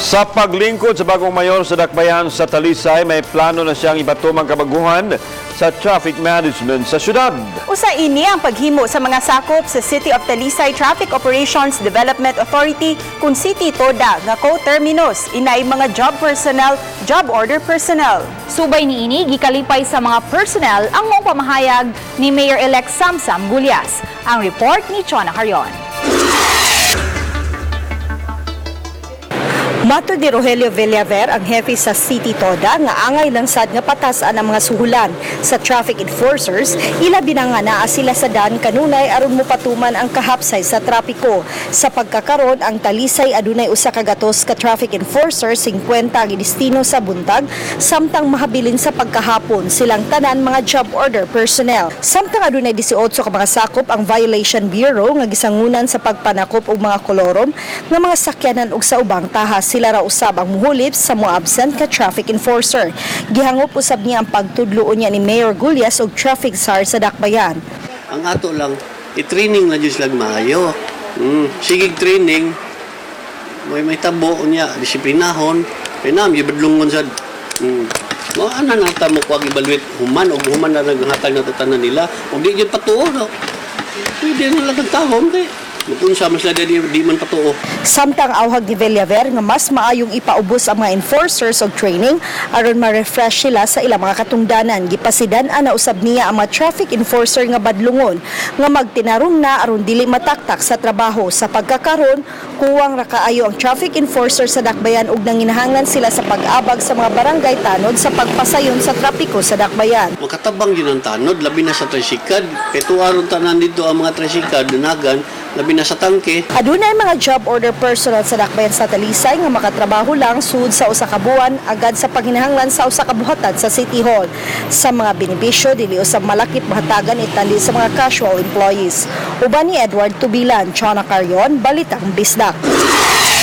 Sa paglingkod sa bagong mayor sa Dakbayan sa Talisay, may plano na siyang ipatumang kabaguhan sa traffic management sa syudad. Usa ini ang paghimo sa mga sakop sa City of Talisay Traffic Operations Development Authority kung City Toda nga co-terminus inay mga job personnel, job order personnel. Subay niini gikalipay sa mga personnel ang mong pamahayag ni Mayor-elect Samsam Gulyas. Ang report ni Chona Carion. Mato ni Rogelio Villaver, ang hepe sa City Toda, nga angay lansad nga patasan ang mga suhulan sa traffic enforcers, ilabi na nga naa sila sa daan kanunay aron mopatuman ang kahapsay sa trapiko. Sa pagkakaron, ang Talisay adunay usa ka gatos ka traffic enforcer, 50 ang destino sa buntag, samtang mahabilin sa pagkahapon silang tanan mga job order personnel. Samtang adunay 18 ka mga sakop ang Violation Bureau nga gisangunan sa pagpanakop og mga kolorom nga mga sakyanan ug sa ubang tahas. Sila ra usab ang muhulip sa mga absent ka traffic enforcer. Gihangop usab niya ang pagtudlo niya ni Mayor Gulyas og traffic SAR sa Dakbayan. Ang ato lang, i-training na diyos lang maayo. Sigig training, may tabo niya, disiplinahon, pinam, ibadlungon sa... Ano na mo kung i-evaluate human, o human na naghatag na tatanan nila, o di dyan patuo, no? Pwede na lang ang tahon, kung sa mas na di man patuo. Samtang awhag ni Villaver nga mas maayong ipaubos ang mga enforcers og training aron ma-refresh sila sa ilang mga katungdanan. Gipasidan-an na usab niya ang mga traffic enforcer nga badlungon nga magtinarong na aron dili mataktak sa trabaho. Sa pagkakaron, kuwang ra kaayo ang traffic enforcer sa Dakbayan ug nanginahanglan sila sa pag-abag sa mga barangay tanod sa pagpasayon sa trapiko sa Dakbayan. Makatabang yun ang tanod, labi na sa tricycad. Kaya tuwaron tanan dito ang mga tricycad, danagan, labi na sa tangke. Adunay mga job order personnel sa Dakbayan sa Talisay nga makatrabaho lang sud sa usa ka buwan agad sa paghinahanglan sa usa ka buhatan sa City Hall. Sa mga benepisyo dili usab malakip mahatagan itali sa mga casual employees. Uban ni Edward Tubilan, Chona Carion, Balitang Bisdak.